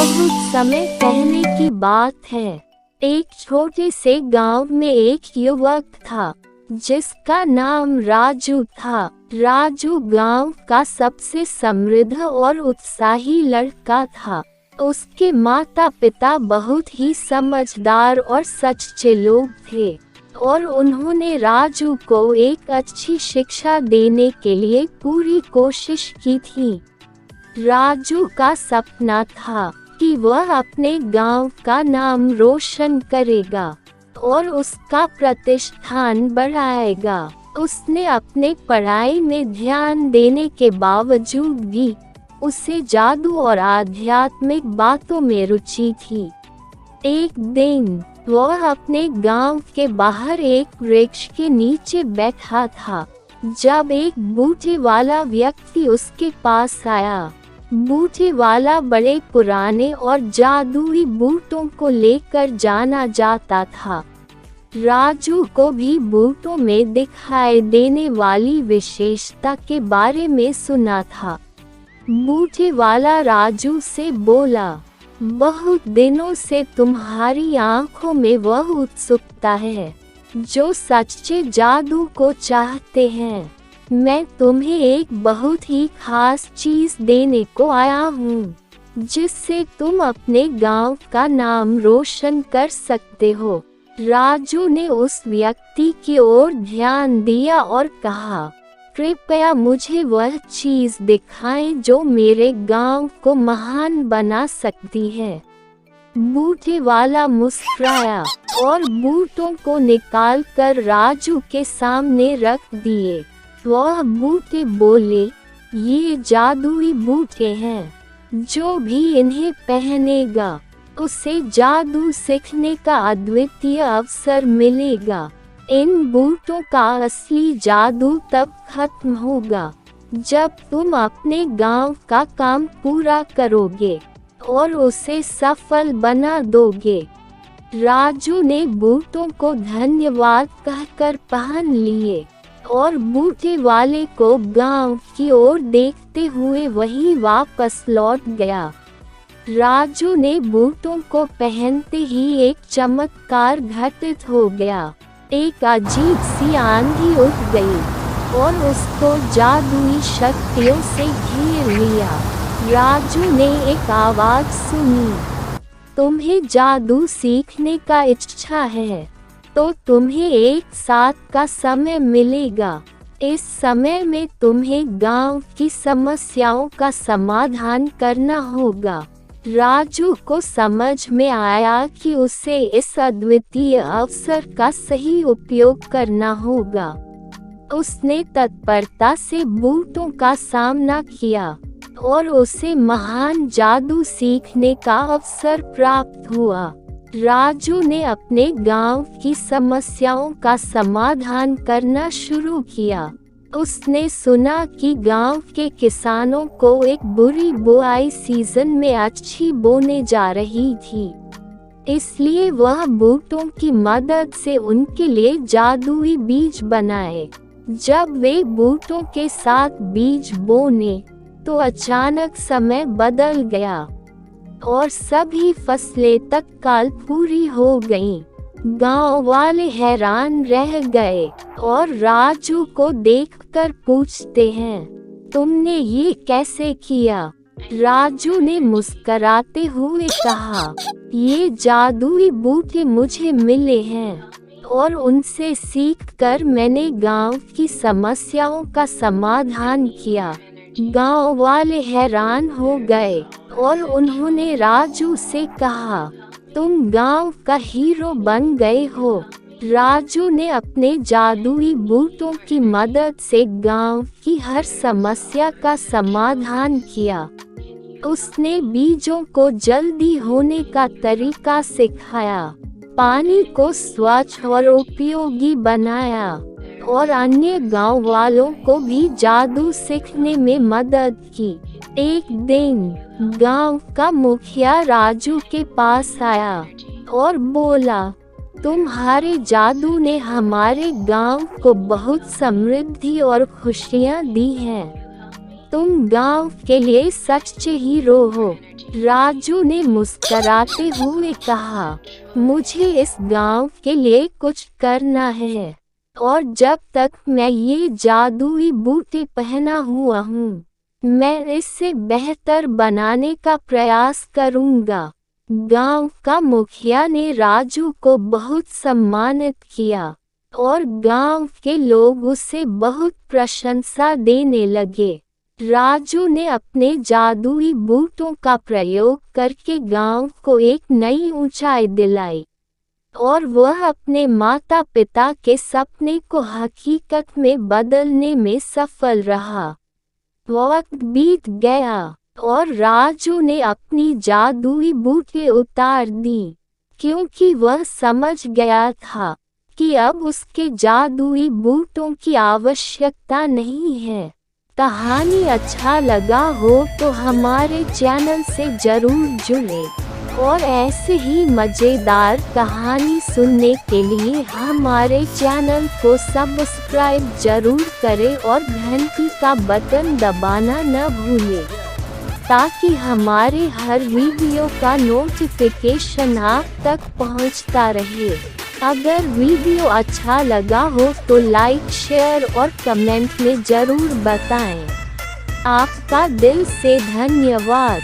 बहुत समय पहले की बात है। एक छोटे से गांव में एक युवक था जिसका नाम राजू था। राजू गांव का सबसे समृद्ध और उत्साही लड़का था। उसके माता पिता बहुत ही समझदार और सच्चे लोग थे और उन्होंने राजू को एक अच्छी शिक्षा देने के लिए पूरी कोशिश की थी। राजू का सपना था कि वह अपने गांव का नाम रोशन करेगा और उसका प्रतिष्ठान बढ़ाएगा। उसने अपने पढ़ाई में ध्यान देने के बावजूद भी उसे जादू और आध्यात्मिक बातों में रुचि थी। एक दिन वह अपने गांव के बाहर एक वृक्ष के नीचे बैठा था जब एक बूटे वाला व्यक्ति उसके पास आया। बूटे वाला बड़े पुराने और जादुई बूटों को लेकर जाना जाता था। राजू को भी बूटों में दिखाई देने वाली विशेषता के बारे में सुना था। बूटे वाला राजू से बोला, बहुत दिनों से तुम्हारी आंखों में वह उत्सुकता है जो सच्चे जादू को चाहते हैं। मैं तुम्हें एक बहुत ही खास चीज देने को आया हूँ जिससे तुम अपने गांव का नाम रोशन कर सकते हो। राजू ने उस व्यक्ति की ओर ध्यान दिया और कहा, कृपया मुझे वह चीज दिखाएं जो मेरे गांव को महान बना सकती है। बूटे वाला मुस्कुराया और बूटों को निकालकर राजू के सामने रख दिए। वह बूटे बोले, ये जादुई बूटे हैं, जो भी इन्हें पहनेगा उसे जादू सीखने का अद्वितीय अवसर मिलेगा। इन बूटों का असली जादू तब खत्म होगा जब तुम अपने गांव का काम पूरा करोगे और उसे सफल बना दोगे। राजू ने बूटों को धन्यवाद कहकर पहन लिए और बूटे वाले को गांव की ओर देखते हुए वहीं वापस लौट गया। राजू ने बूटों को पहनते ही एक चमत्कार घटित हो गया। एक अजीब सी आंधी उठ गई और उसको जादुई शक्तियों से घेर लिया। राजू ने एक आवाज सुनी, तुम्हें जादू सीखने का इच्छा है तो तुम्हें एक साथ का समय मिलेगा। इस समय में तुम्हें गांव की समस्याओं का समाधान करना होगा। राजू को समझ में आया कि उसे इस अद्वितीय अवसर का सही उपयोग करना होगा। उसने तत्परता से बूटों का सामना किया और उसे महान जादू सीखने का अवसर प्राप्त हुआ। राजू ने अपने गांव की समस्याओं का समाधान करना शुरू किया। उसने सुना कि गांव के किसानों को एक बुरी बुआई सीजन में अच्छी बोने जा रही थी, इसलिए वह बूटों की मदद से उनके लिए जादुई बीज बनाए। जब वे बूटों के साथ बीज बोने तो अचानक समय बदल गया और सभी फसलें तत्काल पूरी हो गईं। गांव वाले हैरान रह गए और राजू को देखकर पूछते हैं, तुमने ये कैसे किया? राजू ने मुस्कराते हुए कहा, ये जादुई बूटे मुझे मिले हैं और उनसे सीखकर मैंने गांव की समस्याओं का समाधान किया। गांव वाले हैरान हो गए और उन्होंने राजू से कहा, तुम गांव का हीरो बन गए हो। राजू ने अपने जादुई बूटों की मदद से गांव की हर समस्या का समाधान किया। उसने बीजों को जल्दी होने का तरीका सिखाया, पानी को स्वच्छ और उपयोगी बनाया और अन्य गांव वालों को भी जादू सीखने में मदद की। एक दिन गांव का मुखिया राजू के पास आया और बोला, तुम्हारे जादू ने हमारे गांव को बहुत समृद्धि और खुशियां दी हैं। तुम गांव के लिए सच्चे हीरो हो। राजू ने मुस्कुराते हुए कहा, मुझे इस गांव के लिए कुछ करना है, और जब तक मैं ये जादुई बूटी पहना हुआ हूँ, मैं इससे बेहतर बनाने का प्रयास करूँगा। गांव का मुखिया ने राजू को बहुत सम्मानित किया और गांव के लोग उसे बहुत प्रशंसा देने लगे। राजू ने अपने जादुई बूटों का प्रयोग करके गांव को एक नई ऊंचाई दिलाई और वह अपने माता पिता के सपने को हकीकत में बदलने में सफल रहा। वक्त बीत गया और राजू ने अपनी जादुई बूटी उतार दी, क्योंकि वह समझ गया था कि अब उसके जादुई बूटों की आवश्यकता नहीं है। कहानी अच्छा लगा हो तो हमारे चैनल से जरूर जुड़ें और ऐसे ही मज़ेदार कहानी सुनने के लिए हमारे चैनल को सब्सक्राइब जरूर करें और घंटी का बटन दबाना न भूलें, ताकि हमारे हर वीडियो का नोटिफिकेशन आप तक पहुंचता रहे। अगर वीडियो अच्छा लगा हो तो लाइक, शेयर और कमेंट में ज़रूर बताएं। आपका दिल से धन्यवाद।